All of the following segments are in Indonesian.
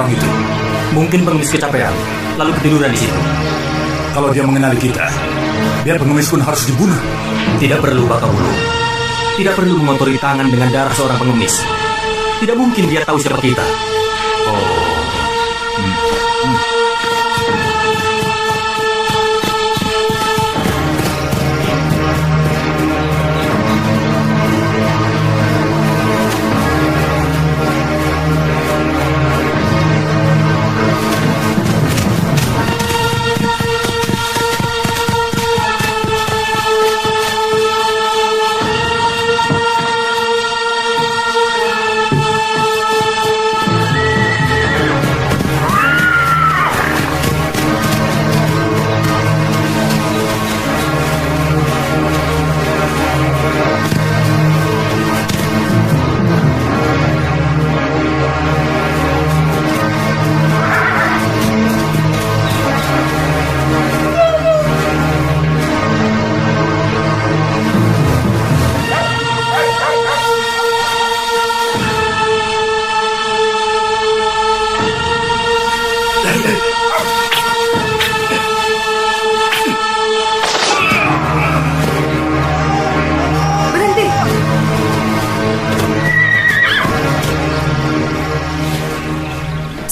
orang itu. Mungkin pengemis kecapean, lalu ketiduran di situ. Kalau dia mengenali kita, biar pengemis pun harus dibunuh. Tidak perlu, Bakawulu. Tidak perlu mengotori tangan dengan darah seorang pengemis. Tidak mungkin dia tahu siapa kita. Oh.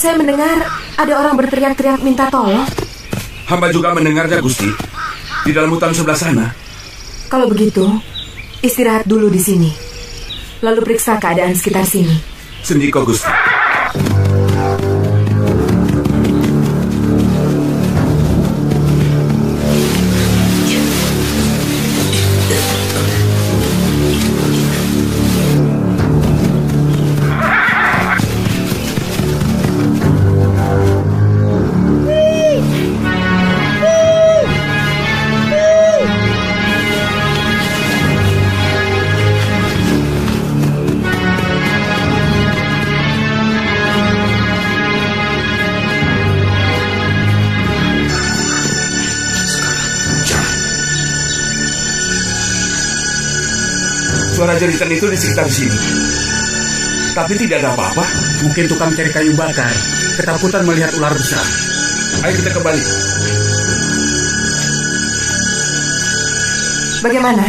Saya mendengar ada orang berteriak-teriak minta tolong. Hamba juga mendengarnya, Gusti. Di dalam hutan sebelah sana. Kalau begitu, istirahat dulu di sini. Lalu periksa keadaan sekitar sini. Sendiko, Gusti. Suara jeritan itu di sekitar sini. Tapi tidak ada apa-apa. Mungkin tukang cari kayu bakar ketakutan melihat ular besar. Ayo kita kembali. Bagaimana?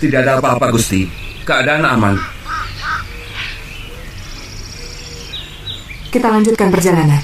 Tidak ada apa-apa, Gusti. Keadaan aman. Kita lanjutkan perjalanan.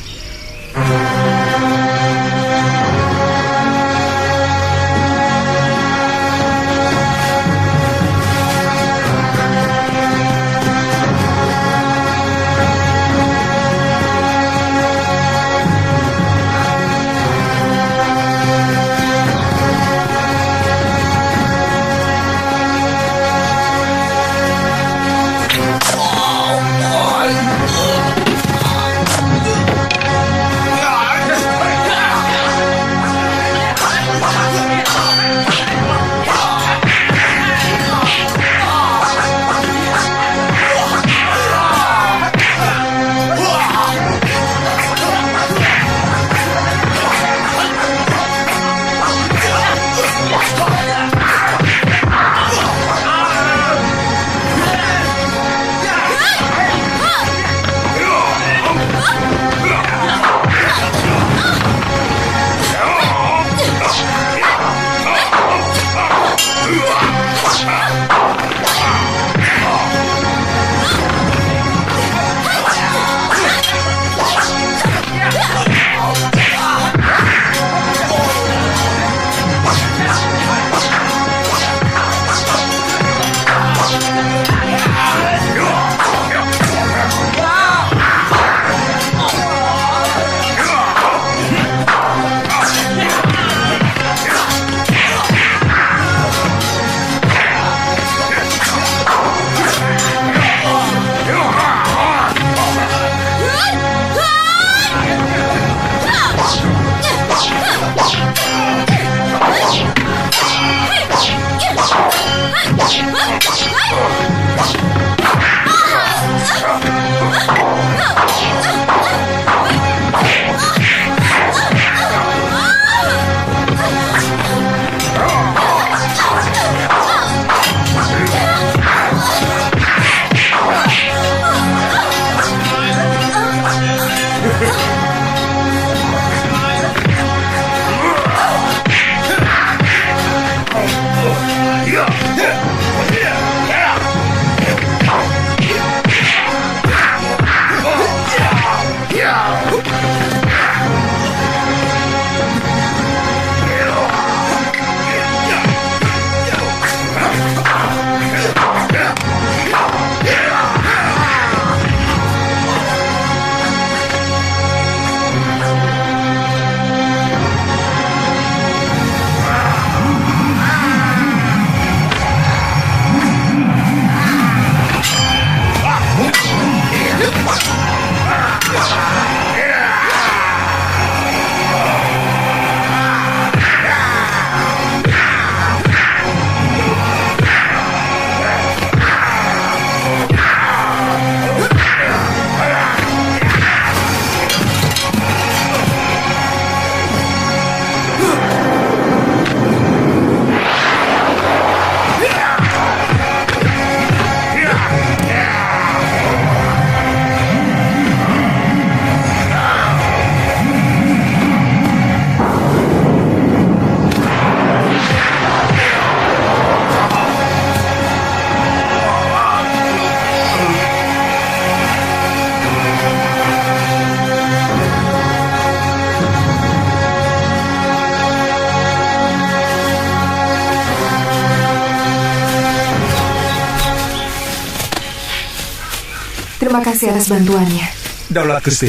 Terima kasih atas bantuannya. Daulat Gusti.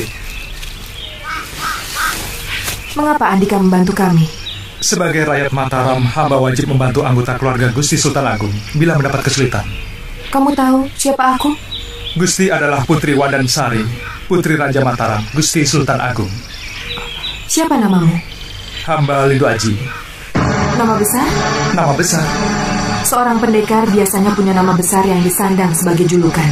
Mengapa Andika membantu kami? Sebagai rakyat Mataram, hamba wajib membantu anggota keluarga Gusti Sultan Agung bila mendapat kesulitan. Kamu tahu siapa aku? Gusti adalah Putri Wadansari, Putri Raja Mataram, Gusti Sultan Agung. Siapa namamu? Hamba Lindu Aji. Nama besar? Nama besar. Seorang pendekar biasanya punya nama besar yang disandang sebagai julukan.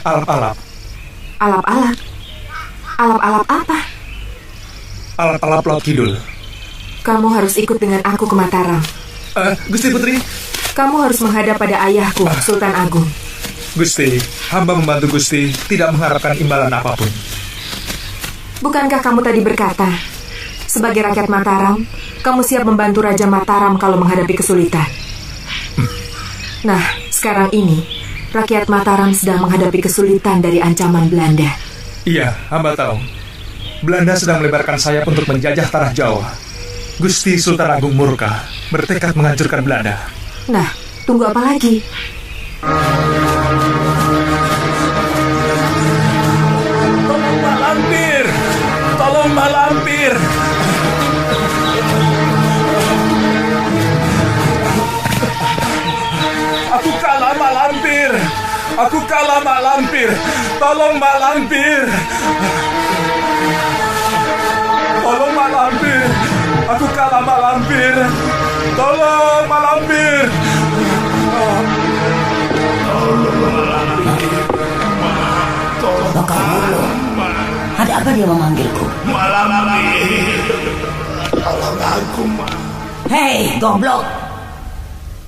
Alap-alap. Alap-alap? Alap-alap apa? Alap-alap Laut Kidul. Kamu harus ikut dengan aku ke Mataram. Gusti Putri. Kamu harus menghadap pada ayahku, Sultan Agung. Gusti, hamba membantu Gusti, tidak mengharapkan imbalan apapun. Bukankah kamu tadi berkata, sebagai rakyat Mataram, kamu siap membantu Raja Mataram kalau menghadapi kesulitan? Nah, sekarang ini, rakyat Mataram sedang menghadapi kesulitan dari ancaman Belanda. Iya, hamba tahu. Belanda sedang melebarkan sayap untuk menjajah tanah Jawa. Gusti Sultan Agung murka, bertekad menghancurkan Belanda. Nah, tunggu apa lagi? Tolong Mak Lampir! Tolong Mak Lampir! Aku kalah Mak Lampir! Aku kalah Mak Lampir! Tolong Mak Lampir! Tolong Mak Lampir! Aku kalah Mak Lampir! Tolong Mak Lampir! Baka Wulu, ada apa dia memanggilku? Mak Lampir, tolong aku, Mak. Hei, goblok!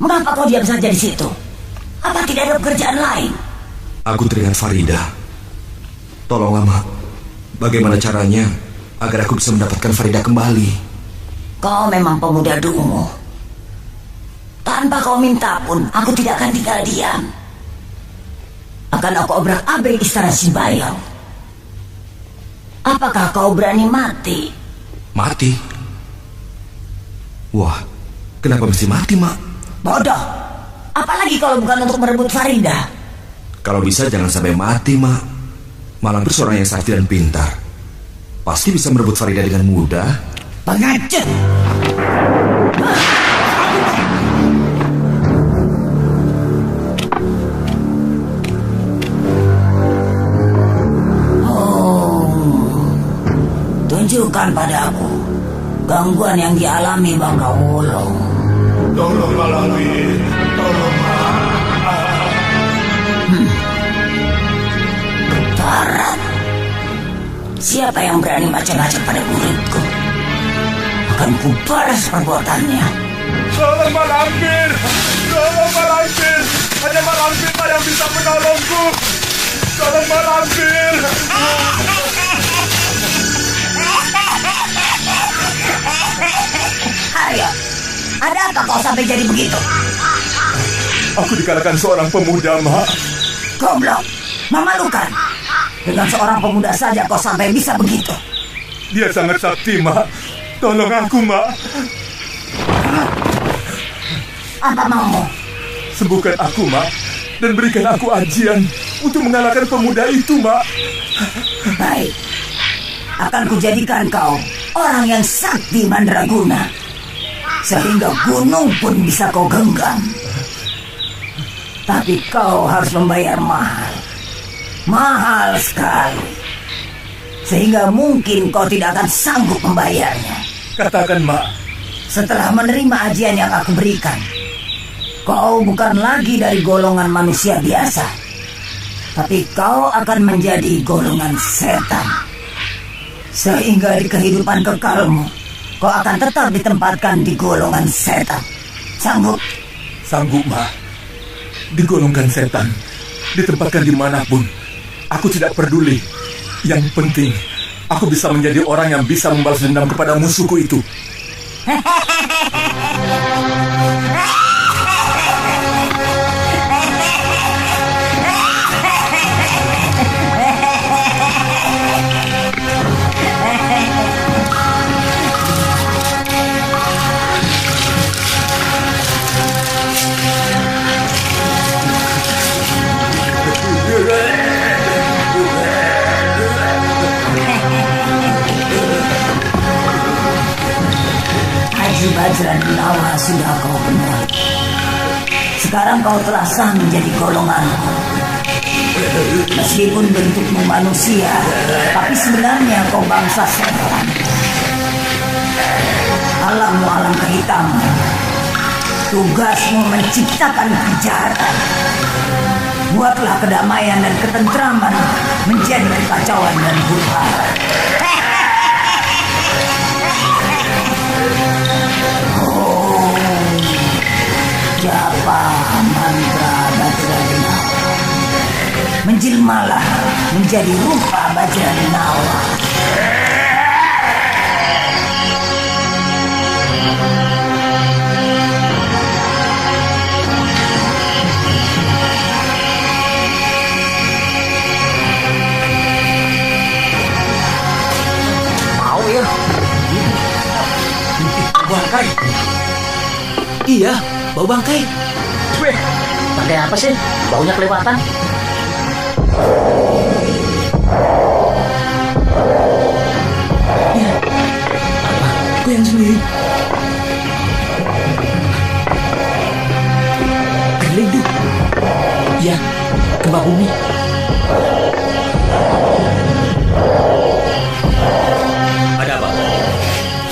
Mengapa kau diam saja di situ? Apa tidak ada pekerjaan lain? Aku teringat Farida. Tolonglah, Mak. Bagaimana caranya agar aku bisa mendapatkan Farida kembali? Kau memang pemuda dungu. Tanpa kau minta pun, aku tidak akan tinggal diam. Akan aku obrak-abrik istana Simbayong. Apakah kau berani mati? Mati? Wah, kenapa mesti mati, Mak? Bodoh! Apalagi kalau bukan untuk merebut Farida. Kalau bisa jangan sampai mati, Mak. Malampir seorang yang sakti dan pintar. Pasti bisa merebut Farida dengan mudah. Pengecut! Tunjukkan padaku gangguan yang dialami Baka Wulu. Tolong Mak Lampir, tolong Mak. Tarat. Siapa yang berani macam-macam pada muridku? Akan kubalas perbuatannya. Tolong Mak Lampir! Tolong Mak Lampir! Hanya Mak Lampir yang bisa menolongku! Tolong Mak Lampir! Ayo, ada apa kau sampai jadi begitu? Aku dikalahkan seorang pemuda, Mak. Goblok, memalukan. Dengan seorang pemuda saja kau sampai bisa begitu. Dia sangat sakti, Mak. Tolong aku, Mak. Apa maumu? Sembuhkan aku, Mak. Dan berikan aku ajian untuk mengalahkan pemuda itu, Mak. Baik. Akan kujadikan kau orang yang sakti mandraguna, sehingga gunung pun bisa kau genggam. Tapi kau harus membayar mahal. Mahal sekali. Sehingga mungkin kau tidak akan sanggup membayarnya. Katakan, Mak. Setelah menerima ajian yang aku berikan, kau bukan lagi dari golongan manusia biasa, tapi kau akan menjadi golongan setan. Sehingga di kehidupan kekalmu, kau akan tetap ditempatkan di golongan setan. Sanggup? Sanggup, Mak. Digolongkan setan, ditempatkan dimanapun, aku tidak peduli. Yang penting, aku bisa menjadi orang yang bisa membalas dendam kepada musuhku itu. Bajradinawa sudah kau kenal. Sekarang kau telah sah menjadi golonganku. Meskipun bentukmu manusia, tapi sebenarnya kau bangsa setan. Alammu alam kehitaman. Tugasmu menciptakan kejahatan. Buatlah kedamaian dan ketentraman menjadi kekacauan dan huru-hara. Japa mantra Bajradinawa. Menjelmalah menjadi rupa Bajradinawa. Mau ya? Bangkai. Iya, bau bangkai. Weh, bangkai apa sih? Baunya kelewatan. Iya. Apa? Aku yang sendiri. Berlindung. Iya, gempa bumi. Ada apa?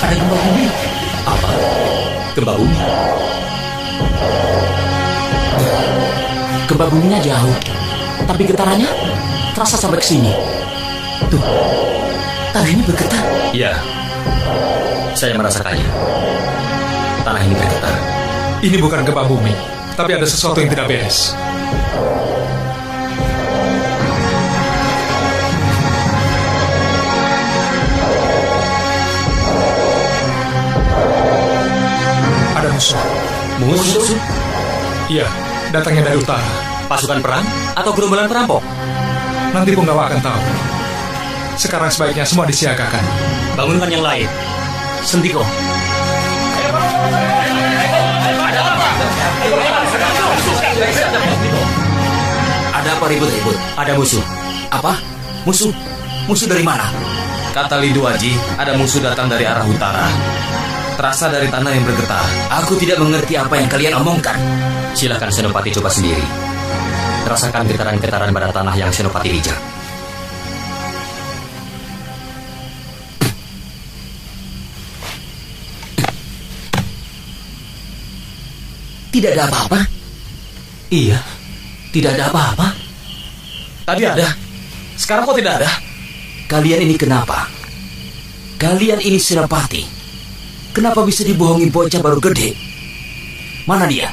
Ada gempa bumi. Apa? Gempa bumi? Gempa buminya jauh, tapi getarannya terasa sampai ke sini. Tuh, tanah ini bergetar. Iya, saya merasakannya. Tanah ini bergetar. Ini bukan gempa bumi, tapi ada sesuatu yang tidak beres. Ada musuh. Musuh? Iya, datangnya dari utara. Pasukan perang atau gerombolan perampok? Nanti Punggawa akan tahu. Sekarang sebaiknya semua disiagakan. Bangunkan yang lain. Sentiko. Ada apa ribut-ribut? Ada musuh. Apa? Musuh? Musuh dari mana? Kata Lidu Aji, ada musuh datang dari arah utara. Terasa dari tanah yang bergetar. Aku tidak mengerti apa yang kalian omongkan. Silakan Senopati coba sendiri. Rasakan getaran-getaran pada tanah yang Senopati injak. Tidak ada apa-apa. Iya, tidak ada apa-apa. Tadi ada. Sekarang kok tidak ada? Kalian ini kenapa? Kalian ini Senopati. Kenapa bisa dibohongi bocah baru gede? Mana dia?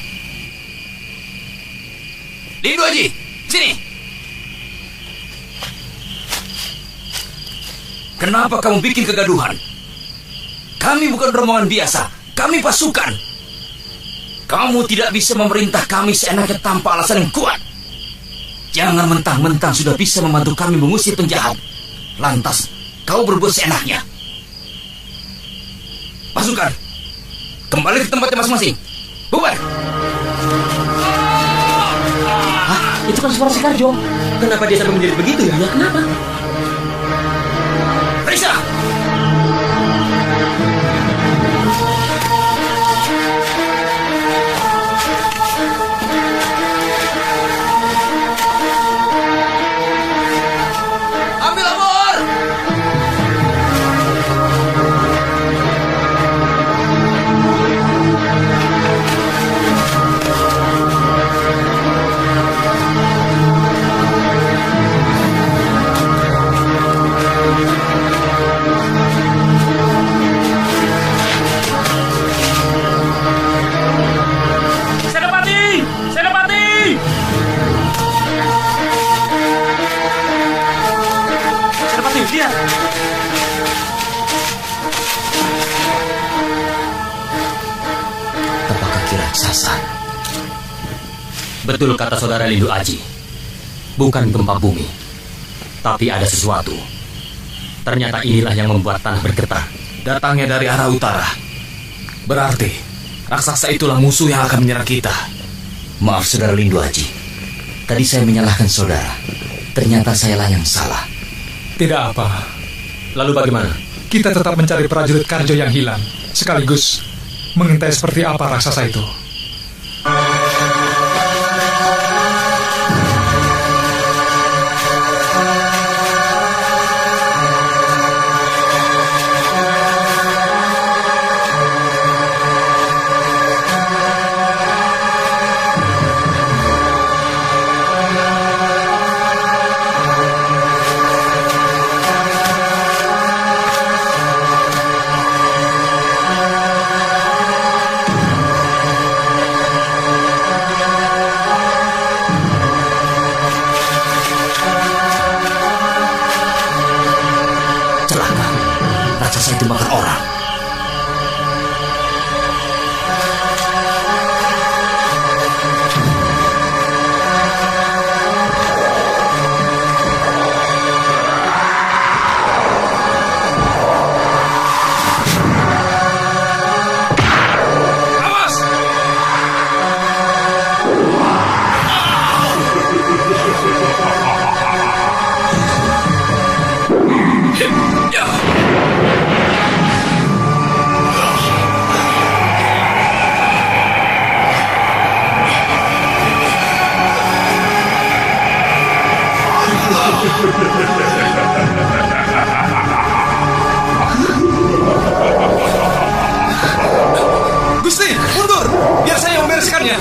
Lidu Aji, sini. Kenapa kamu bikin kegaduhan? Kami bukan rombongan biasa. Kami pasukan. Kamu tidak bisa memerintah kami seenaknya tanpa alasan yang kuat. Jangan mentang-mentang sudah bisa membantu kami mengusir penjahat. Lantas, kau berbuat seenaknya. Pasukan, kembali ke tempatnya masing-masing. Bubar. Hah? Itu kan suara Sekarjo. Kenapa dia sampai menjadi begitu ya? Ya kenapa? Periksa. biasa. Betul kata saudara Lindu Aji. Bukan gempa bumi, tapi ada sesuatu. Ternyata inilah yang membuat tanah bergetar. Datangnya dari arah utara. Berarti raksasa itulah musuh yang akan menyerang kita. Maaf saudara Lindu Aji. Tadi saya menyalahkan saudara. Ternyata sayalah yang salah. Tidak apa. Lalu bagaimana? Kita tetap mencari prajurit Karjo yang hilang, sekaligus mengintai seperti apa raksasa itu. Raksasa itu makan orang. Gusti, mundur! Biar saya yang membereskannya.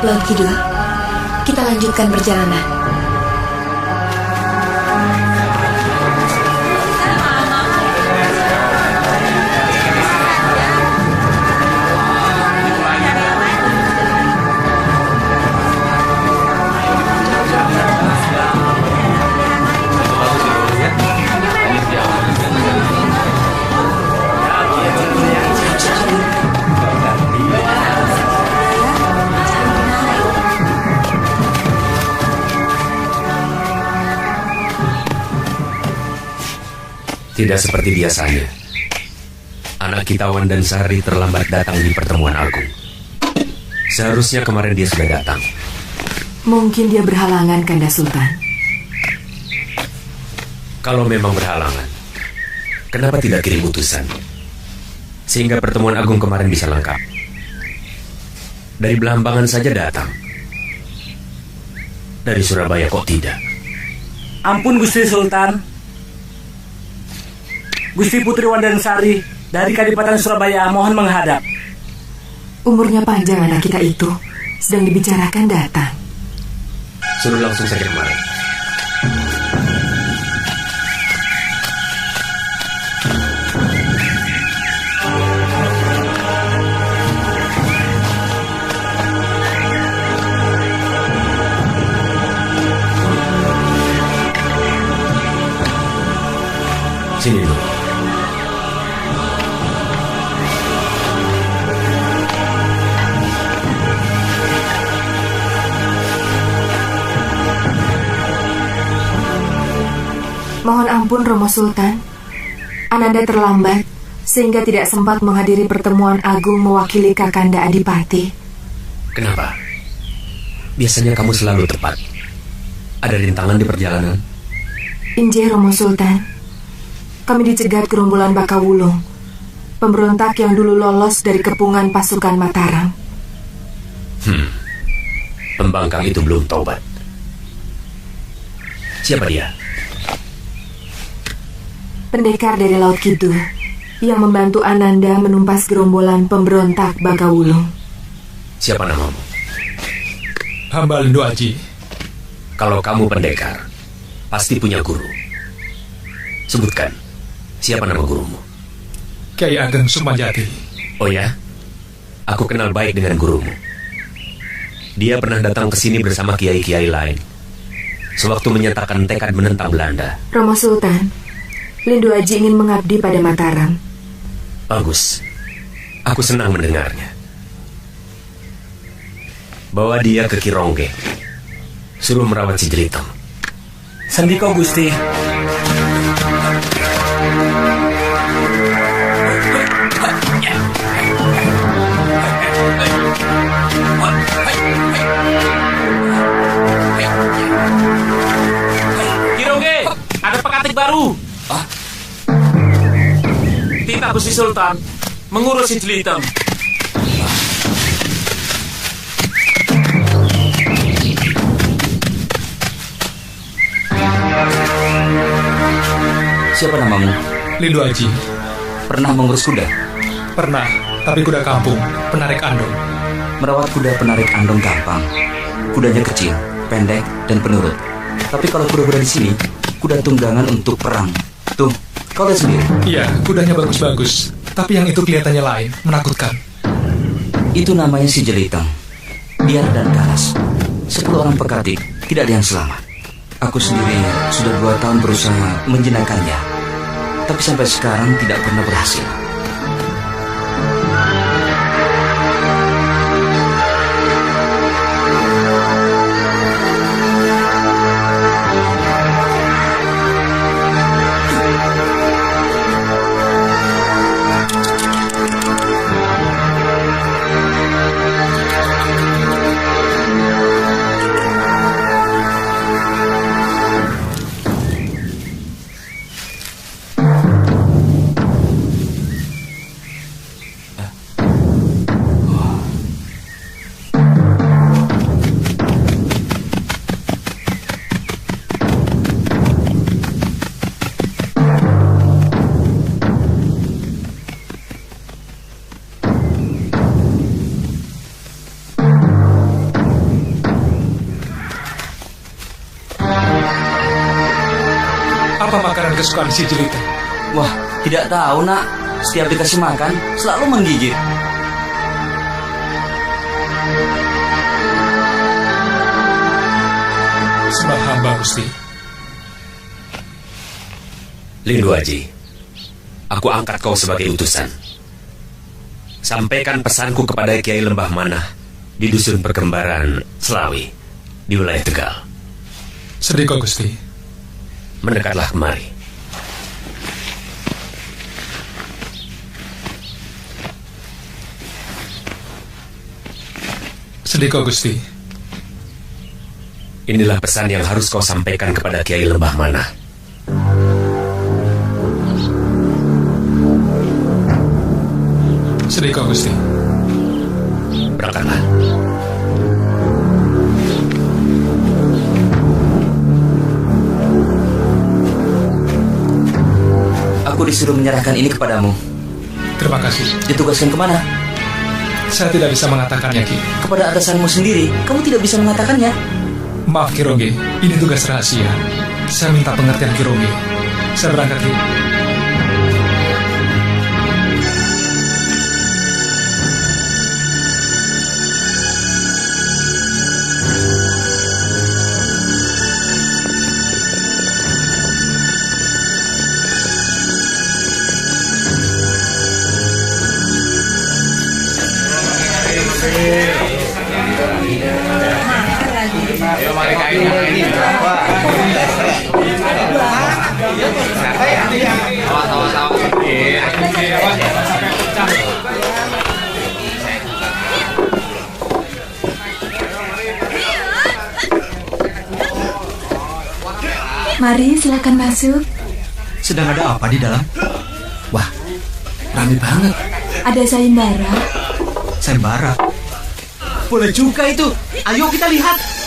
Laut Kidul, kita lanjutkan perjalanan. Tidak seperti biasanya. Anak kita Wan dan Sari terlambat datang di pertemuan agung. Seharusnya kemarin dia sudah datang. Mungkin dia berhalangan, Kanda Sultan. Kalau memang berhalangan, kenapa tidak kirim utusan? Sehingga pertemuan agung kemarin bisa lengkap. Dari Belambangan saja datang. Dari Surabaya kok tidak? Ampun Gusti Sultan. Gusti Putri Wandansari dari Kadipaten Surabaya mohon menghadap. Umurnya panjang anak kita itu. Sedang dibicarakan datang. Suruh langsung saja kemari. Sini dulu. Mohon ampun Romo Sultan. Ananda terlambat sehingga tidak sempat menghadiri pertemuan agung mewakili Kakanda Adipati. Kenapa? Biasanya kamu selalu tepat. Ada rintangan di perjalanan? Injih Romo Sultan, kami dicegat gerombolan Bakawulung, pemberontak yang dulu lolos dari kepungan pasukan Mataram. Pembangkang itu belum taubat. Siapa dia? Pendekar dari Laut Kidul yang membantu Ananda menumpas gerombolan pemberontak Bakawulung. Siapa namamu? Hamba Lindu Aji. Kalau kamu pendekar, pasti punya guru. Sebutkan, siapa nama gurumu? Kiai Ageng Sukmajati. Oh ya? Aku kenal baik dengan gurumu. Dia pernah datang ke sini bersama kiai-kiai lain sewaktu menyatakan tekad menentang Belanda. Romo Sultan, Lindu Aji ingin mengabdi pada Mataram. Bagus. Aku senang mendengarnya. Bawa dia ke Kirongge. Suruh merawat si Jelitong. Sandiko Gusti. Kirongge, ada pekatik baru. Titah Gusti Sultan mengurus si Jelitong. Siapa namamu? Lindu Aji. Pernah mengurus kuda? Pernah, tapi kuda kampung, penarik andong. Merawat kuda penarik andong gampang. Kudanya kecil, pendek, dan penurut. Tapi kalau kuda-kuda di sini, kuda tunggangan untuk perang. Tuh, kau lihat sendiri. Iya, kudanya bagus-bagus. Tapi yang itu kelihatannya lain, menakutkan. Itu namanya si Jelitong. Liar dan ganas. 10 orang pekatik, tidak ada yang selamat. Aku sendiri sudah 2 tahun berusaha menjinakkannya, tapi sampai sekarang tidak pernah berhasil. Apa makanan kesukaan si Jelitong? Wah, tidak tahu nak. Setiap dikasih makan, selalu menggigit. Sembah hamba, Gusti. Lindu Aji, aku angkat kau sebagai utusan. Sampaikan pesanku kepada Kiai Lembah Manah di Dusun Perkembaran, Selawi, di wilayah Tegal. Sendiko, Gusti. Mendekatlah kemari. Sendiko, Gusti. Inilah pesan yang harus kau sampaikan kepada Kiai Lembah Manah. Sendiko, Gusti. Berangkatlah. Aku disuruh menyerahkan ini kepadamu. Terima kasih. Ditugaskan kemana? Saya tidak bisa mengatakannya, Ki. Kepada atasanmu sendiri, kamu tidak bisa mengatakannya. Maaf, Kirongge. Ini tugas rahasia. Saya minta pengertian Kirongge. Saya berangkat, Ki. Mari, silakan masuk. Sedang ada apa di dalam? Wah, ramai banget. Ada sayembara. Sayembara? Boleh juga itu. Ayo kita lihat.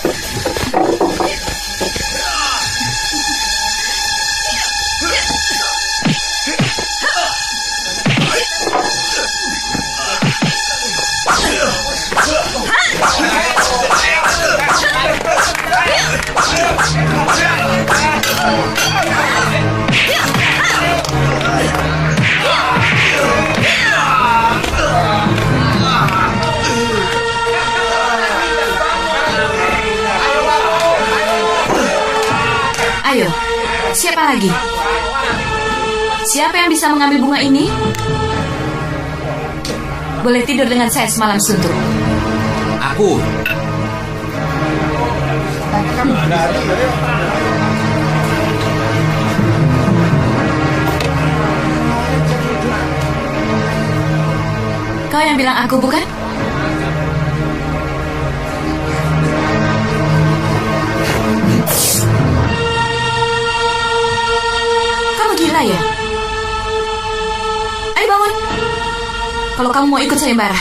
Ayo, siapa lagi? Siapa yang bisa mengambil bunga ini? Boleh tidur dengan saya semalam suntuk. Aku. Kau yang bilang aku, bukan? Kamu gila ya? Ayo bangun. Kalau kamu mau ikut sayembara.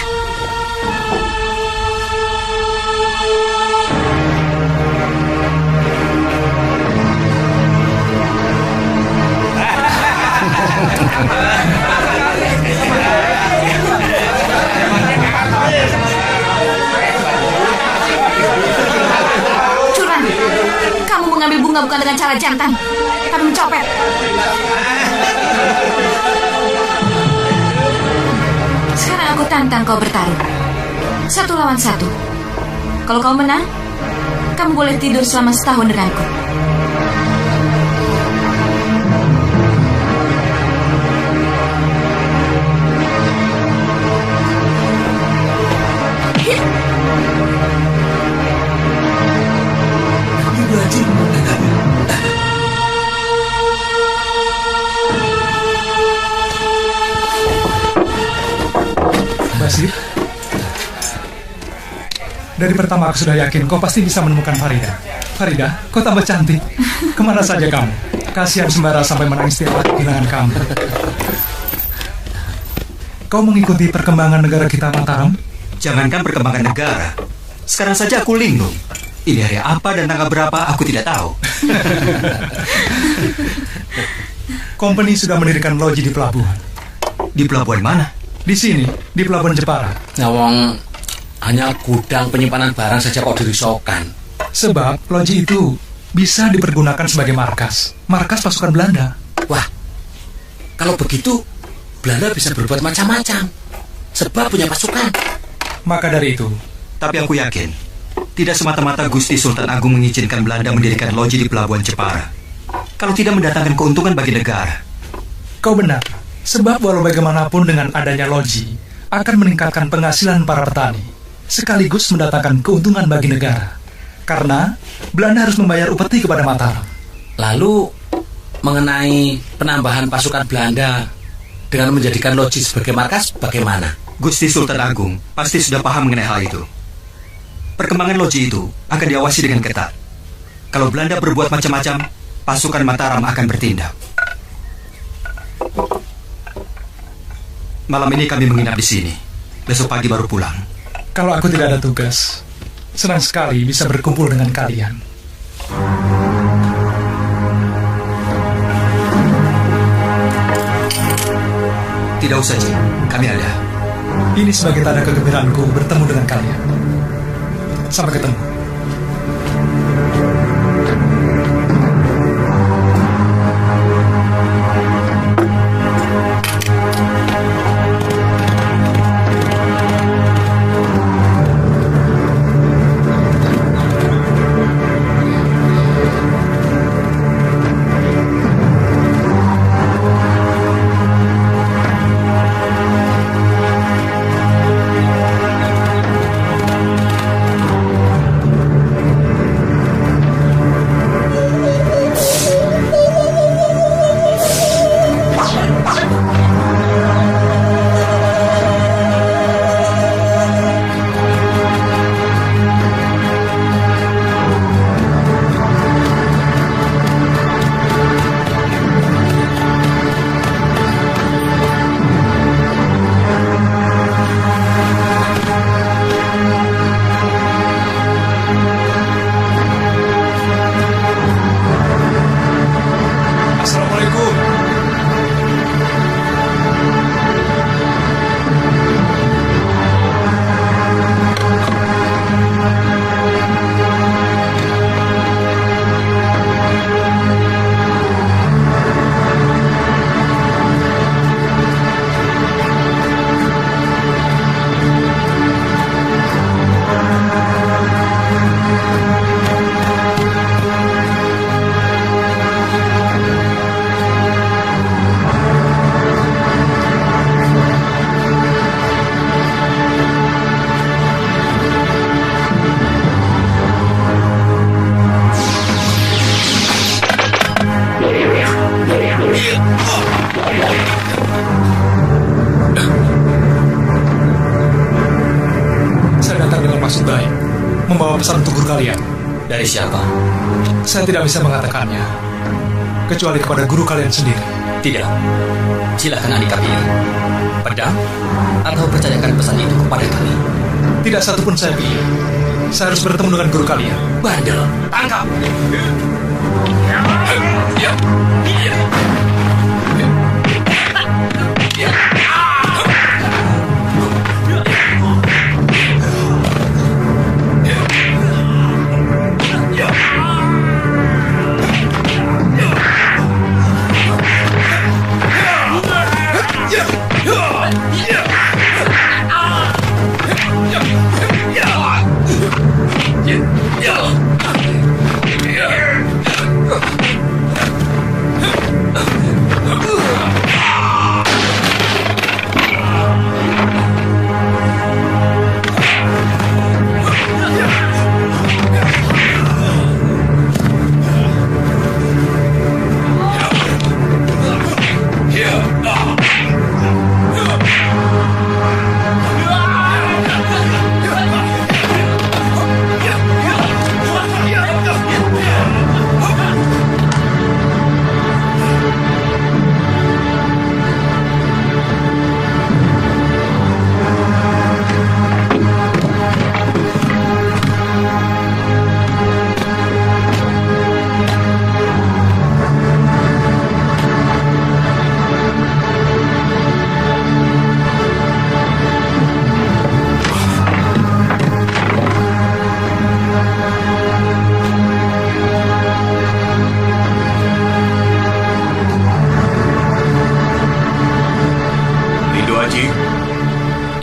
Curang. Kamu mengambil bunga bukan dengan cara jantan. Kamu mencopet. Sekarang aku tantang kau bertarung 1 lawan 1. Kalau kau menang, kamu boleh tidur selama setahun denganku. Basir, dari pertama aku sudah yakin kau pasti bisa menemukan Farida. Farida, kau tambah cantik. Kemana saja kamu? Kasihan Sembara sampai menangis tiap kali kehilangan kamu. Kau mengikuti perkembangan negara kita Mataram? Jangankan perkembangan negara. Sekarang saja aku linglung. Ini hari apa dan tanggal berapa aku tidak tahu. Company sudah mendirikan loji di pelabuhan. Di pelabuhan mana? Di sini, di pelabuhan Jepara. Nawang hanya gudang penyimpanan barang saja kok dirisaukan. Sebab loji itu bisa dipergunakan sebagai markas pasukan Belanda. Wah, kalau begitu Belanda bisa berbuat macam-macam. Sebab punya pasukan. Maka dari itu. Tapi aku yakin, tidak semata-mata Gusti Sultan Agung mengizinkan Belanda mendirikan loji di pelabuhan Jepara kalau tidak mendatangkan keuntungan bagi negara. Kau benar. Sebab walau bagaimanapun dengan adanya loji akan meningkatkan penghasilan para petani, sekaligus mendatangkan keuntungan bagi negara. Karena Belanda harus membayar upeti kepada Mataram. Lalu mengenai penambahan pasukan Belanda dengan menjadikan loji sebagai markas bagaimana? Gusti Sultan Agung pasti sudah paham mengenai hal itu. Perkembangan loji itu akan diawasi dengan ketat. Kalau Belanda berbuat macam-macam, pasukan Mataram akan bertindak. Malam ini kami menginap di sini. Besok pagi baru pulang. Kalau aku tidak ada tugas, senang sekali bisa berkumpul dengan kalian. Tidak usah, Ji. Kami ada. Ini sebagai tanda kegembiraanku bertemu dengan kalian. Sampai ketemu. Saya datang dengan maksud baik, membawa pesan untuk guru kalian. Dari siapa? Saya tidak bisa mengatakannya, kecuali kepada guru kalian sendiri. Tidak. Silakan Andika pilih. Pedang atau percayakan pesan itu kepada kami. Tidak satupun saya pilih. Saya harus bertemu dengan guru kalian. Bandel, tangkap.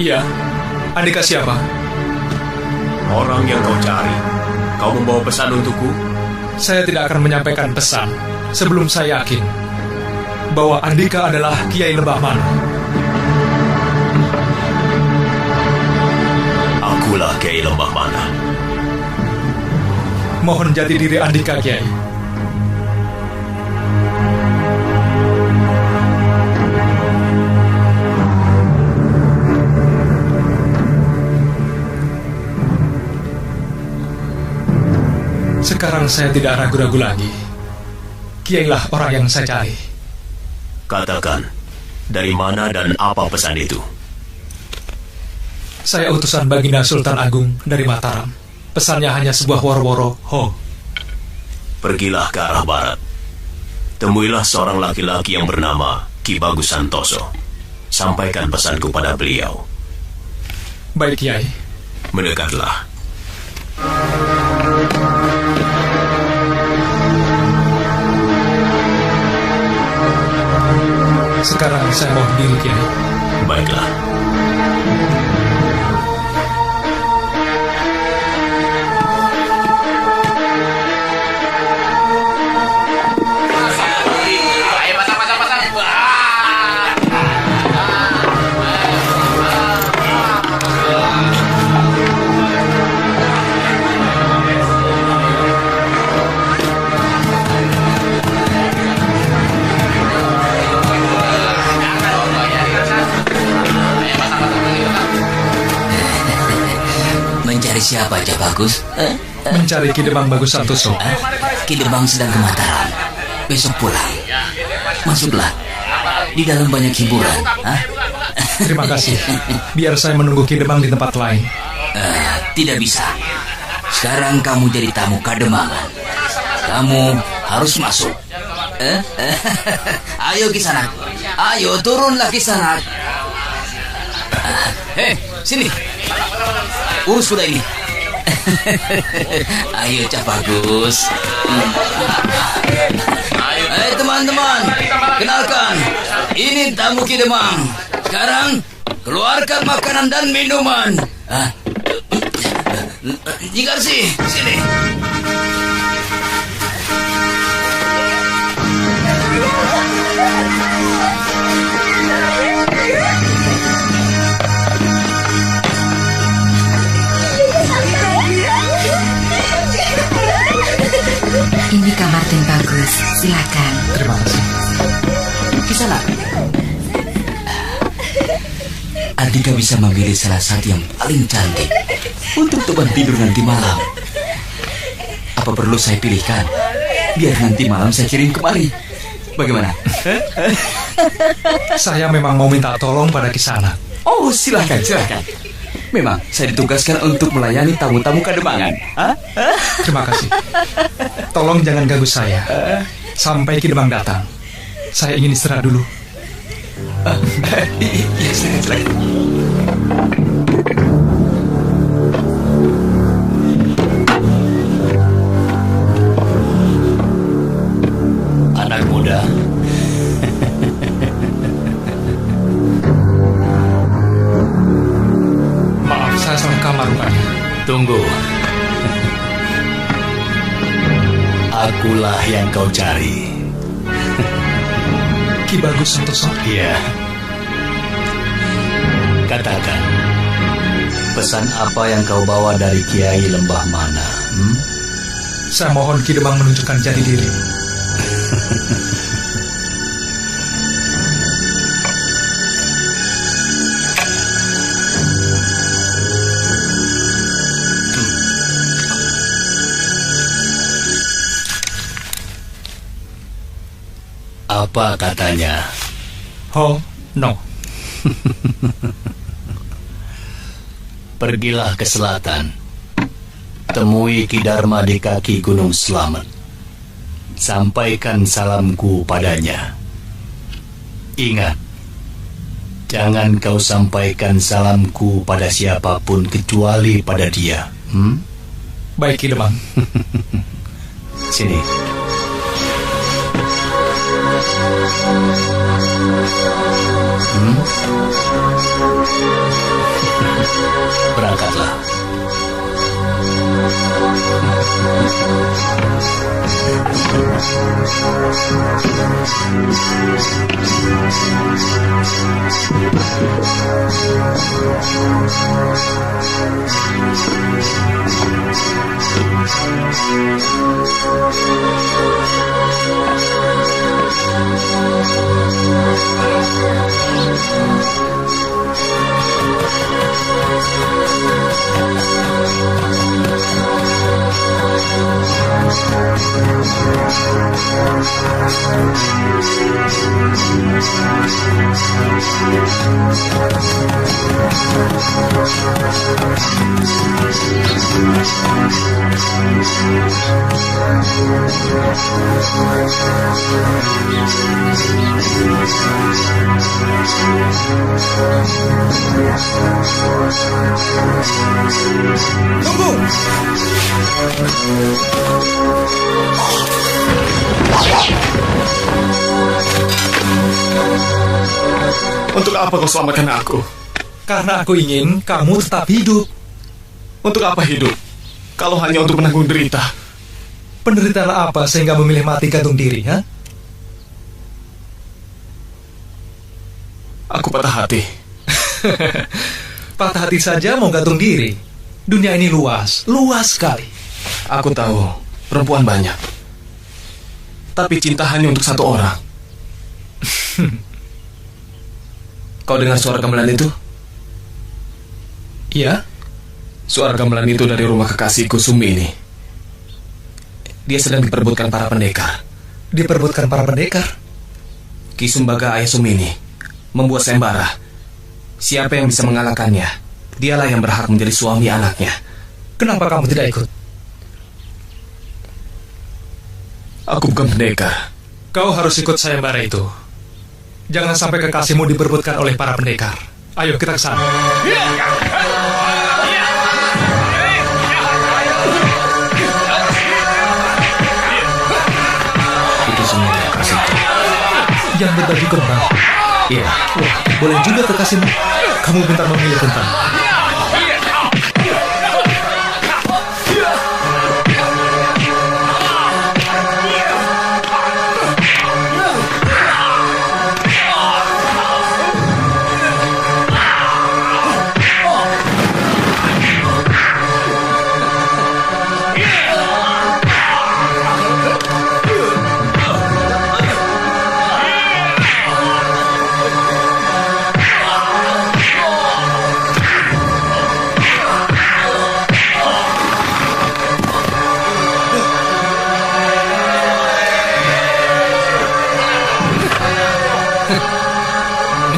Iya, Andika siapa? Orang yang kau cari. Kau membawa pesan untukku? Saya tidak akan menyampaikan pesan sebelum saya yakin bahwa Andika adalah Kiai Lebah Mana. Akulah Kiai Lebah Mana. Mohon jati diri Andika, Kiai. Sekarang saya tidak ragu-ragu lagi. Kiailah orang yang saya cari. Katakan, dari mana dan apa pesan itu? Saya utusan Baginda Sultan Agung dari Mataram. Pesannya hanya sebuah woro-woro, ho. Pergilah ke arah barat. Temuilah seorang laki-laki yang bernama Ki Bagus Santoso. Sampaikan pesanku pada beliau. Baik, Kiai. Mendekatlah. Sekarang saya mau berdiri, Kiai. Baiklah. Mencari siapa aja Bagus? Mencari Ki Demang Bagus Santoso. Ki Demang sedang ke Mataram. Besok pulang. Masuklah. Di dalam banyak hiburan. Terima kasih. Biar saya menunggu Ki Demang di tempat lain. Tidak bisa. Sekarang kamu jadi tamu Kademangan. Kamu harus masuk. Ayo Kisanak. Ayo turunlah Kisanak. Hei, sini. Urus kuda ini. Ayo Cak Bagus. Ayo teman-teman, kenalkan, ini tamu Ki Demang. Sekarang keluarkan makanan dan minuman. Jigarsi, sini. Ini kamar Den Bagus, silakan. Terima kasih. Kisanak, Andika bisa memilih salah satu yang paling cantik untuk tempat tidur nanti malam. Apa perlu saya pilihkan? Biar nanti malam saya kirim kemari. Bagaimana? Saya memang mau minta tolong pada Kisanak. Oh, silakan. Memang saya ditugaskan untuk melayani tamu-tamu Kademangan. Terima kasih. Tolong jangan ganggu saya sampai Ki Demang datang. Saya ingin istirahat dulu. Ya, silakan. Anak muda. Maaf, saya salah kamar rupanya. Tunggu. Akulah yang kau cari. Ki Bagus Santoso. Iya. Katakan, pesan apa yang kau bawa dari Kiai Lembah Mana? Saya mohon Ki Demang menunjukkan jati diri. Apa katanya? Oh, no. Pergilah ke selatan. Temui Ki Dharma di kaki Gunung Slamet. Sampaikan salamku padanya. Ingat, jangan kau sampaikan salamku pada siapapun kecuali pada dia. Baik, Ki Demang. Sini. Berangkatlah. Tunggu! Untuk apa kau selamatkan aku? Karena aku ingin kamu tetap hidup. Untuk apa hidup? Kalau hanya untuk menanggung derita. Penderitaan apa sehingga memilih mati gantung diri, ha? Aku patah hati. Patah hati saja mau gantung diri. Dunia ini luas sekali. Aku tahu, perempuan banyak. Tapi cinta hanya untuk satu orang. Kau dengar suara gamelan itu? Iya? Suara gamelan itu dari rumah kekasihku Sumi ini. Dia sedang diperebutkan para pendekar. Diperebutkan para pendekar? Ki Sumbaga ayah Sumi ini membuat sembara. Siapa yang bisa mengalahkannya, dialah yang berhak menjadi suami anaknya. Kenapa kamu tidak ikut? Aku bukan pendekar. Kau harus ikut sayembara itu. Jangan sampai kekasihmu diperebutkan oleh para pendekar. Ayo kita ke sana. Itu semua kekasihku. Yang berbaju kembang. Iya. Wah, boleh juga kekasihmu. Kamu pintar memilih kembang.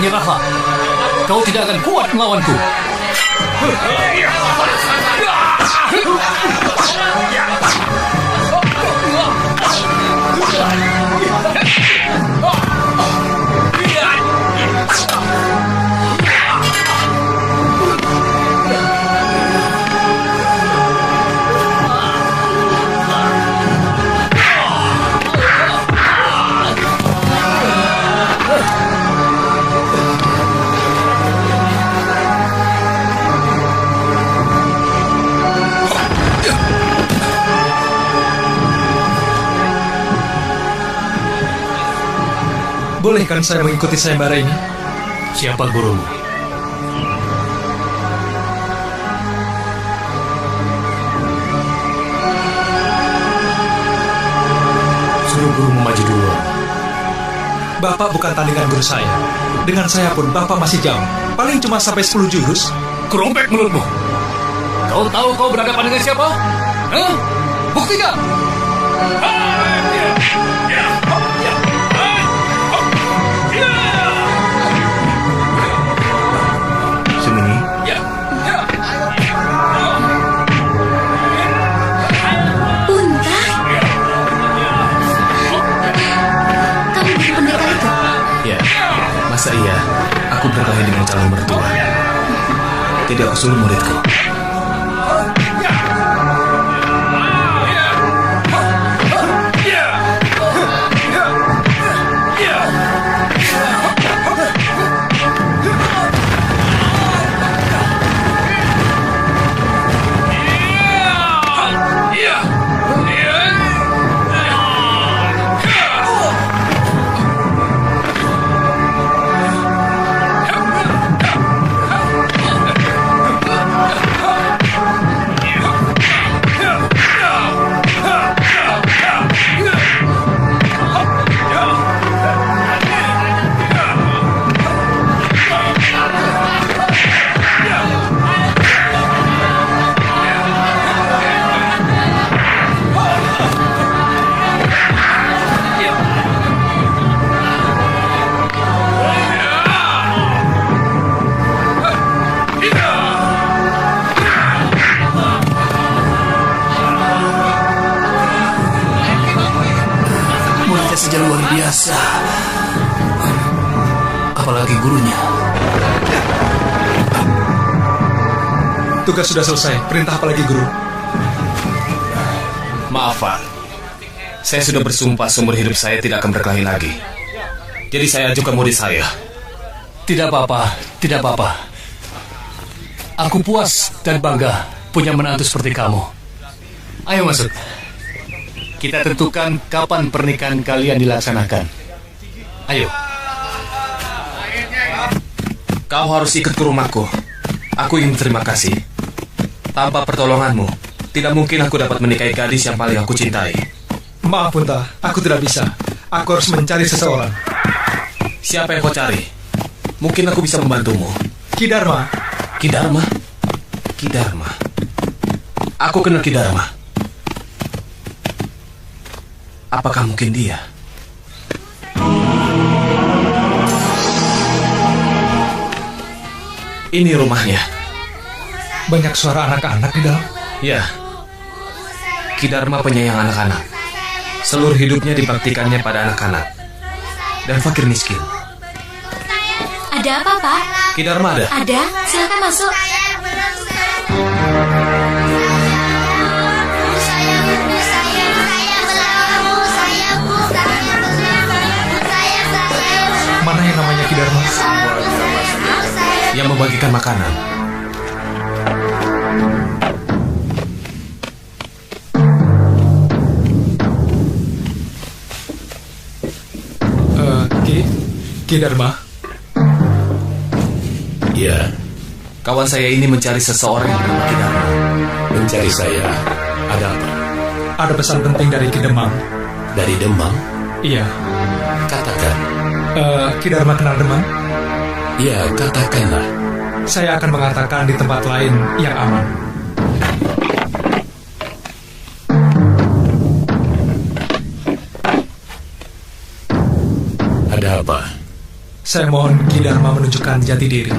menyerahlah. Kau tidak akan kuat melawanku. Bolehkan saya mengikuti sayembara ini? Siapa gurumu? Suruh gurumu maju duluan. Bapak bukan tandingan guru saya. Dengan saya pun Bapak masih jauh. Paling cuma sampai 10 jurus. Kerompek mulutmu. Kau tahu kau berhadapan dengan siapa? Hah? Buktikan! Sumini. Punta? Kamu jadi pendekar itu? Ya, masa iya aku berkelahi dengan calon mertua? Jadi aku suruh muridku. Saja luar biasa. Apalagi gurunya. Tugas sudah selesai. Perintah apa lagi, Guru? Maaf, Pak. Saya sudah bersumpah seumur hidup saya tidak akan berkelahi lagi. Jadi saya ajukan murid saya. Tidak apa-apa, tidak apa-apa. Aku puas dan bangga punya menantu seperti kamu. Ayo masuk. Kita tentukan kapan pernikahan kalian dilaksanakan. Ayo. Kau harus ikut ke rumahku. Aku ingin berterima kasih. Tanpa pertolonganmu, tidak mungkin aku dapat menikahi gadis yang paling aku cintai. Maaf, Punta. Aku tidak bisa. Aku harus mencari seseorang. Siapa yang kau cari? Mungkin aku bisa membantumu. Ki Dharma. Ki Dharma? Ki Dharma. Aku kenal Ki Dharma. Apakah mungkin dia? Ini rumahnya. Banyak suara anak-anak di dalam. Ya. Ki Dharma penyayang anak-anak. Seluruh hidupnya dibaktikannya pada anak-anak dan fakir miskin. Ada apa, Pak? Ki Dharma ada? Ada. Silakan masuk. Mana yang namanya Ki Dharma? Yang membagikan makanan. Ki Dharma? Ya. Kawan saya ini mencari seseorang yang bernama Ki Dharma. Mencari saya. Ada apa? Ada pesan penting dari Ki Demang. Dari Demang? Iya. Katakan. Ki Dharma kenal Demang? Ya, katakanlah. Saya akan mengatakan di tempat lain yang aman. Ada apa? Saya mohon Ki Dharma menunjukkan jati diri.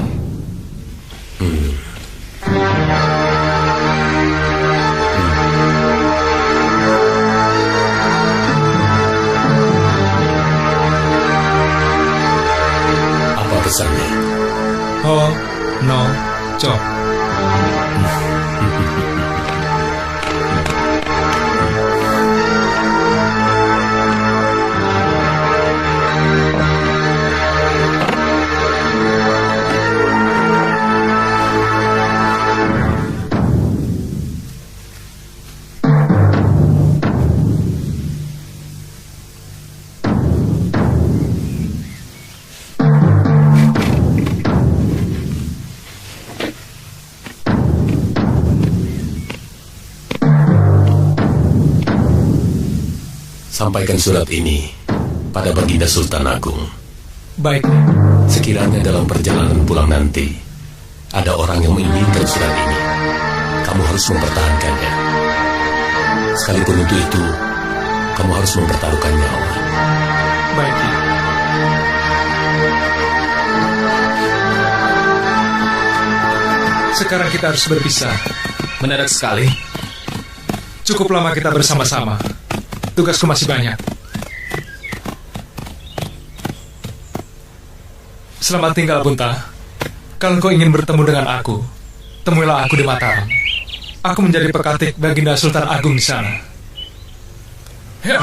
Apa pesannya? Ho, no, cho. Sampaikan surat ini pada Baginda Sultan Agung. Baik. Sekiranya dalam perjalanan pulang nanti ada orang yang menginginkan surat ini, kamu harus mempertahankannya. Sekalipun untuk itu, kamu harus mempertaruhkan nyawa. Baik. Sekarang kita harus berpisah. Mendadak sekali. Cukup lama kita bersama-sama. Tugasku masih banyak. Selamat tinggal, Punta. Kalau kau ingin bertemu dengan aku, temuilah aku di Mataram. Aku menjadi pekatik Baginda Sultan Agung di sana. Ya.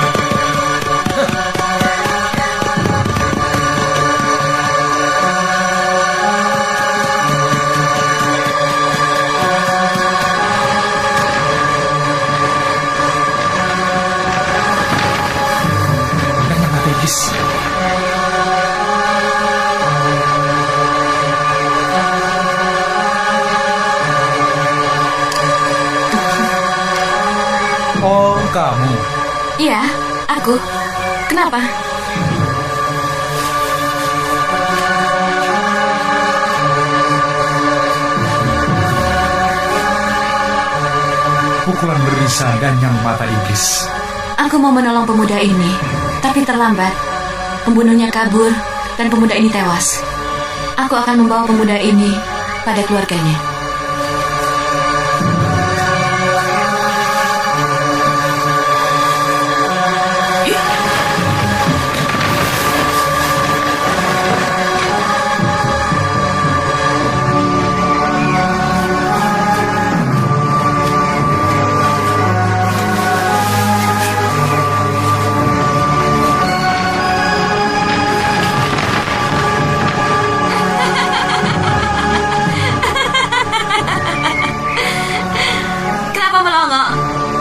Oh, kamu? Iya, aku. Kenapa? Pukulan berbisa ganyang mata iblis. Aku mau menolong pemuda ini, tapi terlambat. Pembunuhnya kabur, dan pemuda ini tewas. Aku akan membawa pemuda ini pada keluarganya.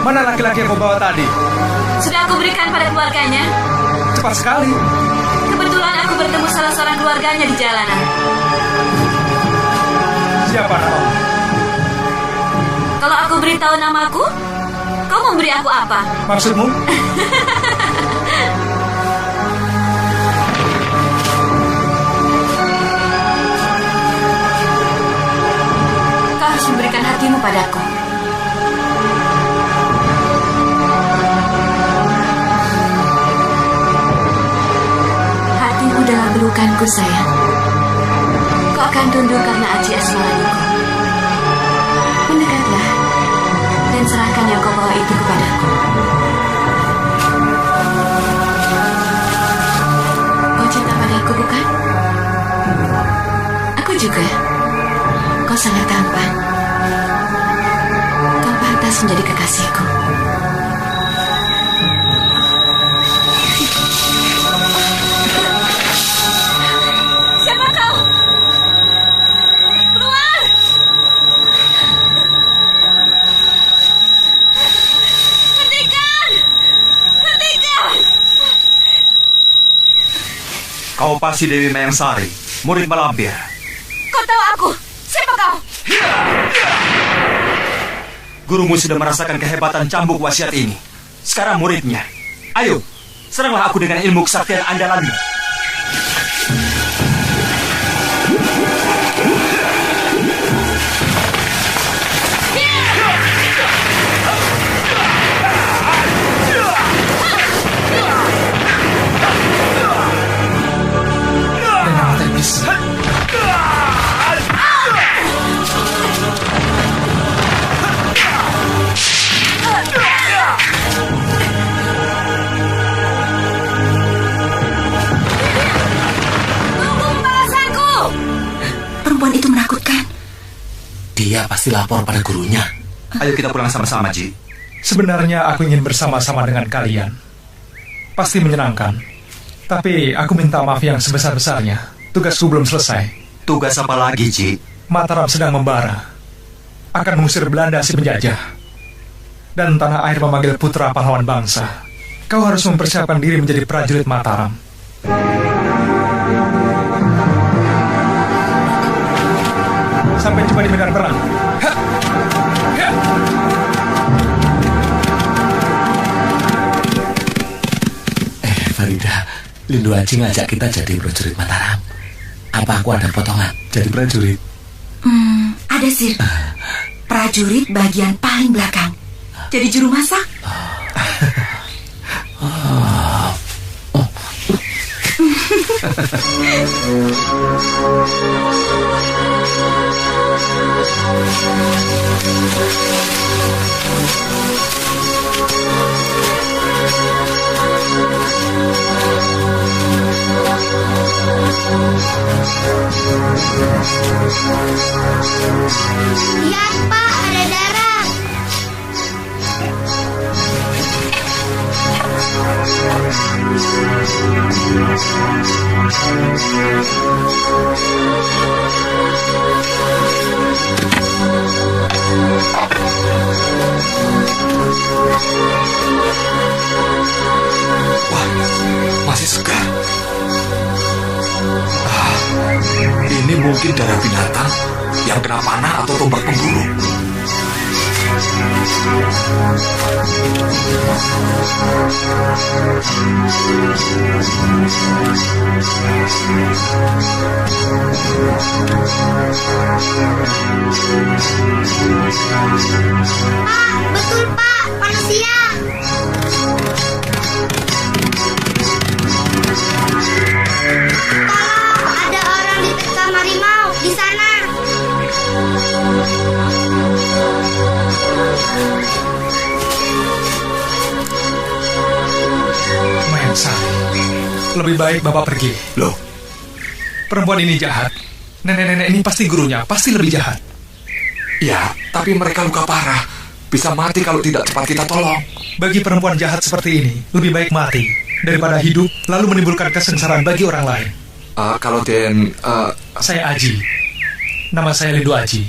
Mana laki-laki yang kau bawa tadi? Sudah aku berikan pada keluarganya. Cepat sekali. Kebetulan aku bertemu salah seorang keluarganya di jalanan. Siapa namamu? Kalau aku beritahu namaku, kau memberi aku apa? Maksudmu? Kau harus memberikan hatimu padaku. Dalam pelukanku, sayang. Kau akan tunduk karena aji asmaraku. Mendekatlah dan serahkan yang kau bawa itu kepadaku. Kau cinta padaku, bukan? Aku juga. Kau sangat tampan. Kau pantas menjadi kekasihku. Kau pasti Dewi Mayang Sari, murid Malampir. Kau tahu aku? Siapa kau? Gurumu sudah merasakan kehebatan cambuk wasiat ini. Sekarang muridnya. Ayo, seranglah aku dengan ilmu kesaktian andalanmu. dia pasti lapor pada gurunya. Ayo kita pulang sama-sama, Ji. Sebenarnya aku ingin bersama-sama dengan kalian. Pasti menyenangkan. Tapi aku minta maaf yang sebesar-besarnya. Tugasku belum selesai. Tugas apa lagi, Ji? Mataram sedang membara. Akan mengusir Belanda si penjajah. Dan tanah air memanggil putra pahlawan bangsa. Kau harus mempersiapkan diri menjadi prajurit Mataram. Sampai jumpa di medan perang. Ha! Ha! Farida, Lindu Aji ngajak kita jadi prajurit Mataram. Apa aku ada potongan jadi prajurit? Ada, Sir. Prajurit bagian paling belakang. Jadi juru masak. Lihat, Pak, ada darah. Wah, masih segar. Ini mungkin darah binatang yang kena panah atau tombak pemburu. Pak, betul, Pak, manusia. Tolong, ada orang diterkam harimau di sana. Mayansa, lebih baik Bapak pergi. Loh? Perempuan ini jahat. Nenek-nenek ini pasti gurunya, pasti lebih jahat. Ya, tapi mereka luka parah. Bisa mati kalau tidak cepat kita tolong. Bagi perempuan jahat seperti ini, lebih baik mati daripada hidup lalu menimbulkan kesengsaraan bagi orang lain. Kalau Den... Saya Aji. Nama saya Lindu Aji.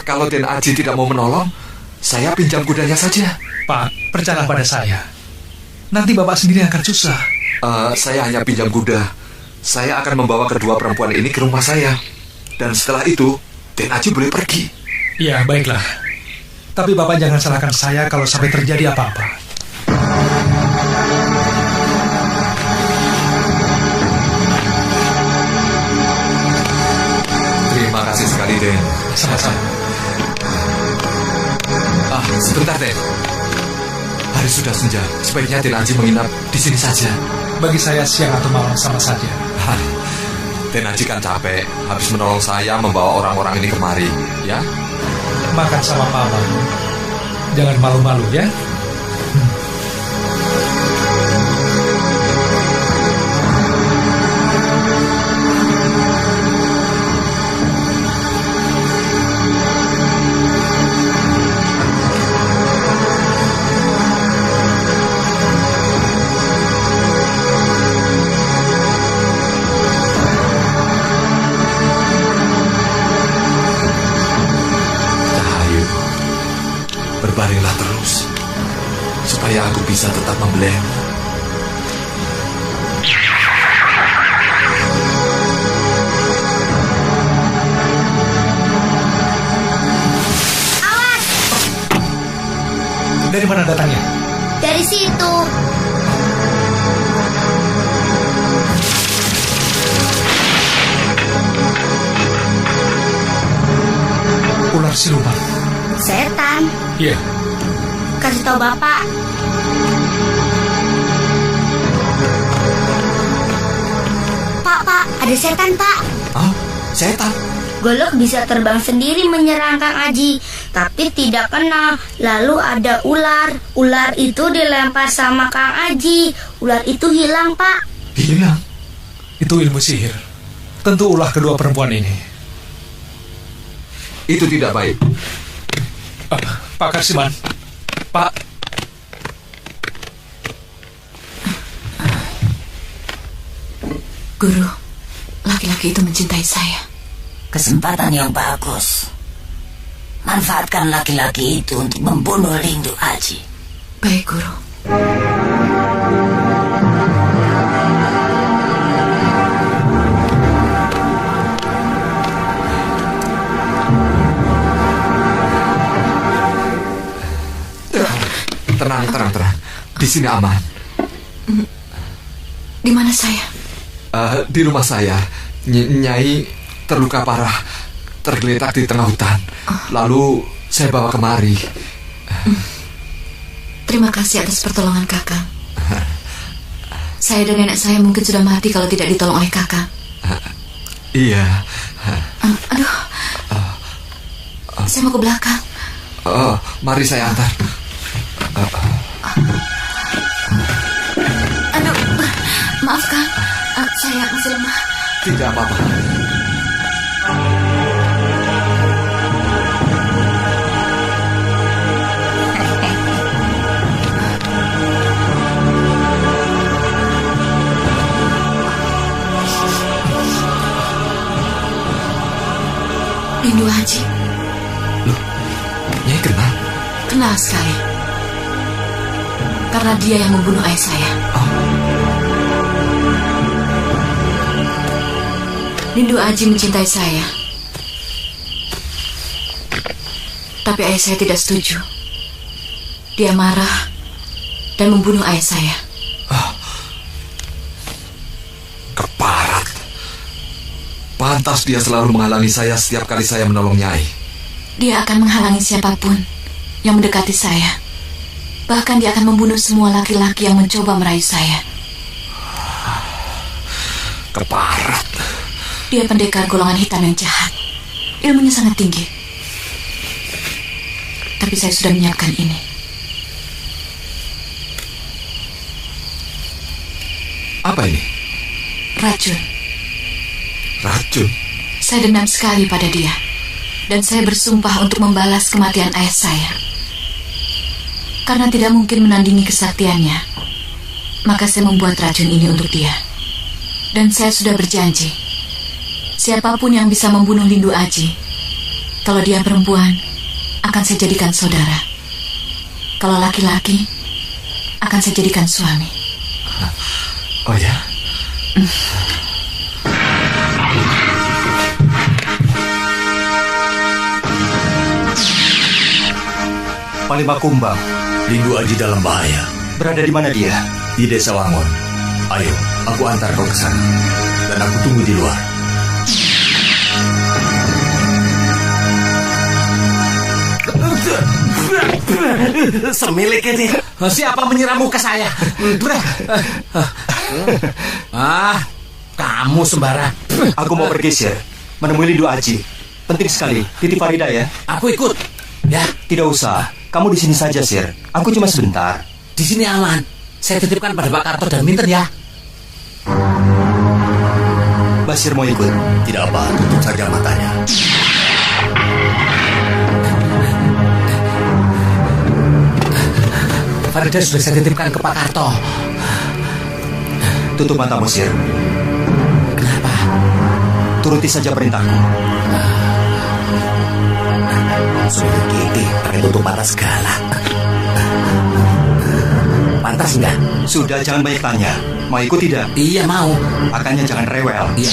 Kalau Den Aji tidak mau menolong, saya pinjam kudanya saja. Pak, percayalah pada saya. Nanti Bapak sendiri akan susah. Saya hanya pinjam kuda. Saya akan membawa kedua perempuan ini ke rumah saya. Dan setelah itu, Den Aji boleh pergi. Iya, baiklah. Tapi Bapak jangan salahkan saya kalau sampai terjadi apa-apa. Terima kasih sekali, Den. Sama-sama. Sebentar, Den. Hari sudah senja. Sebaiknya Den Aji menginap di sini saja. Bagi saya siang atau malam sama saja. Den Aji kan capek habis menolong saya membawa orang-orang ini kemari, ya? Makan sama Mama. Jangan malu-malu, ya? Berbaringlah terus, supaya aku bisa tetap membelemu. Awas! Dari mana datangnya? Dari situ. Ular siluman. Setan. Iya. Kasih tahu Bapak. Pak, ada setan, Pak. Hah? Setan? Golok bisa terbang sendiri menyerang Kang Aji, tapi tidak kena. Lalu ada ular. Ular itu dilempar sama Kang Aji. Ular itu hilang, Pak. Hilang? Itu ilmu sihir. Tentu ulah kedua perempuan ini. Itu tidak baik. Pak Kasiman, Pak. Guru, laki-laki itu mencintai saya. Kesempatan yang bagus. Manfaatkan laki-laki itu untuk membunuh Lindu Aji. Baik, Guru. Tenang. Di sini aman. Di mana saya? Di rumah saya. Nyai terluka parah, tergeletak di tengah hutan. Lalu saya bawa kemari. Terima kasih atas pertolongan Kakang. Saya dan nenek saya mungkin sudah mati kalau tidak ditolong oleh Kakang. Iya. Aduh. Saya mau ke belakang. Mari saya antar. Aduh, maaf Kang, saya masih lemah. Tidak apa-apa. Lindu Aji. Loh, Nyai kenal? Kenal sekali. Karena dia yang membunuh ayah saya. Lindu Aji mencintai saya. Tapi ayah saya tidak setuju. Dia marah dan membunuh ayah saya. Keparat. Pantas dia selalu menghalangi saya setiap kali saya menolong Nyai. Dia akan menghalangi siapapun yang mendekati saya. Bahkan dia akan membunuh semua laki-laki yang mencoba merayu saya. Keparat. Dia pendekar golongan hitam yang jahat. Ilmunya sangat tinggi. Tapi saya sudah menyiapkan ini. Apa ini? Racun. Racun? Saya dendam sekali pada dia. Dan saya bersumpah untuk membalas kematian ayah saya. Karena tidak mungkin menandingi kesaktiannya, maka saya membuat racun ini untuk dia. Dan saya sudah berjanji, siapapun yang bisa membunuh Lindu Aji, kalau dia perempuan, akan saya jadikan saudara. Kalau laki-laki, akan saya jadikan suami. Oh ya? Panglima Kumbang, Lindu Aji dalam bahaya. Berada di mana dia? Di Desa Wangon. Ayo, aku antar kau ke sana. Dan aku tunggu di luar. Semilik ini. Siapa menyiramu ke saya? Kamu sembarang. Aku mau pergi, Sir. Menemui Lindu Aji. Penting sekali. Titip Farida ya. Aku ikut. Ya. Tidak usah. Kamu di sini saja, Sir. Aku cuma sebentar. Di sini aman. Saya titipkan pada Pak Karto dan Minten ya. Basir mau ikut? Tidak apa, tutup saja matanya. Farida sudah saya titipkan ke Pak Karto. Tutup matamu, Sir. Kenapa? Turuti saja perintahku. Sudah gede, pakai tutup mata segala. Pantas enggak? Sudah, jangan banyak tanya. Mau ikut tidak? Iya, mau. Makanya jangan rewel. Iya.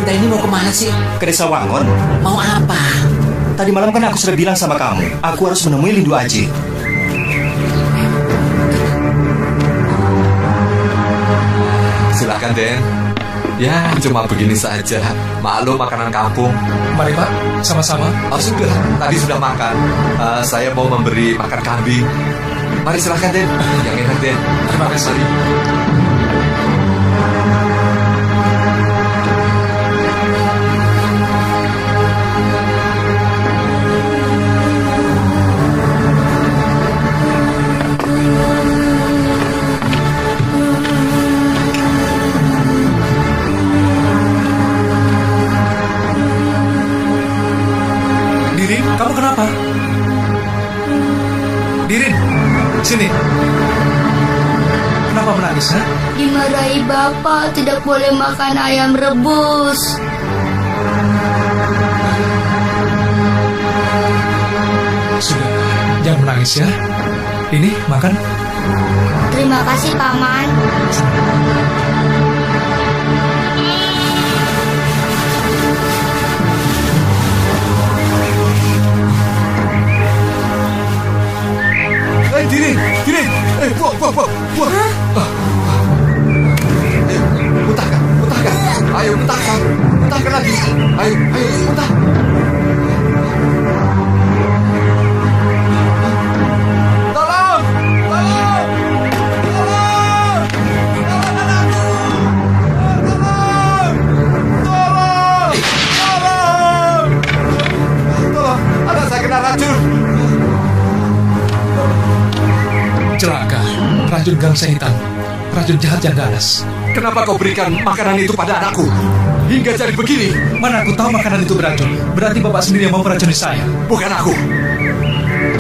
Kita ini mau kemana sih? Ke Desa Wangon. Mau apa? Tadi malam kan aku sudah bilang sama kamu, aku harus menemui Lindu Aji. Silakan, Den. Ya, cuma begini saja. Maklum makanan kampung. Mari, Pak. Sama-sama. Oh, sudah. Tadi sudah makan. Saya mau memberi makan kambing. Mari silakan, Den. Yang enak, Den. Terima kasih. Mari. Dirin, sini. Kenapa menangis, ha? Dimarahi Bapak tidak boleh makan ayam rebus. Sudah, jangan menangis ya. Ini, makan. Terima kasih, Paman. Dirin, buang. Muntahkan. Ayo, muntahkan lagi. Ayo, muntah. Tolong anakku. Anak saya kena racun. Celaka, racun gangsa hitam, racun jahat yang ganas. Kenapa kau berikan makanan itu pada anakku? Hingga jadi begini. Mana aku tahu makanan itu beracun. Berarti bapak sendiri yang mau meracuni saya. Bukan aku.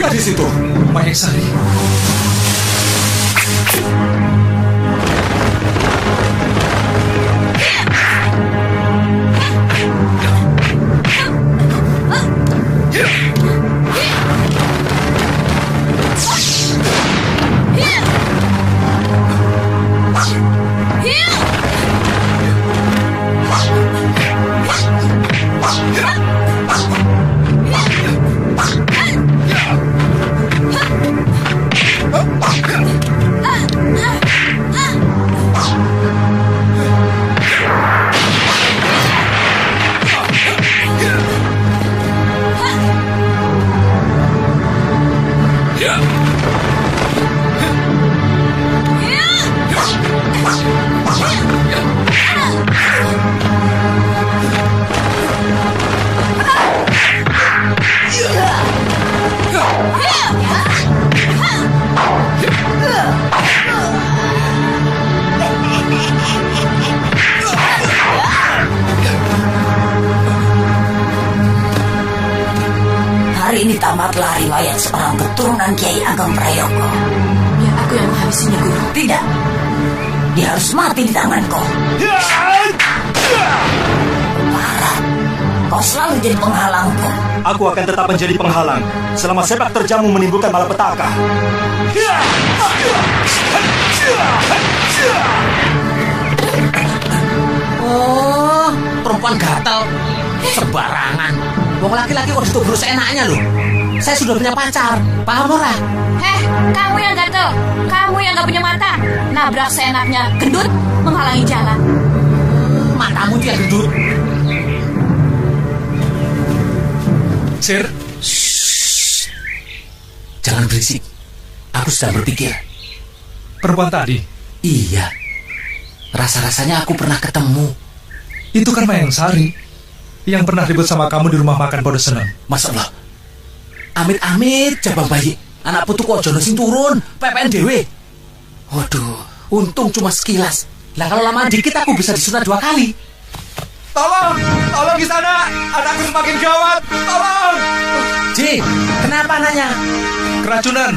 Gadis itu. Maheksari. Hari ini tamatlah riwayat seorang keturunan Kiai Ageng Prayogo. Biar aku yang menghabisinya, Guru. Tidak. Dia harus mati di tanganku. Parah. Kau selalu jadi penghalangku. Aku akan tetap menjadi penghalang selama sepak terjamu menimbulkan malapetaka. Oh, perempuan gatal. Sembarangan. Wong laki-laki kok ditubruk seenaknya loh. Saya sudah punya pacar, paham ora? Kamu yang gatel, kamu yang gak punya mata. Nabrak seenaknya, gendut, menghalangi jalan. Matamu dia gendut. Sir. Jangan berisik. Aku sedang berpikir. Perempuan tadi? Iya. Rasa-rasanya aku pernah ketemu. Itu kan Maheksari yang pernah ribut sama kamu di rumah makan Pondok Seneng. Masya Allah. Amit-amit jabang bayi. Anak putu kok jono sing turun, PPN dewe. Waduh, untung cuma sekilas. Lah kalau lama dikit aku bisa disunat 2 kali. Tolong di sana. Anakku semakin gawat. Tolong. Ji, kenapa anaknya? Keracunan.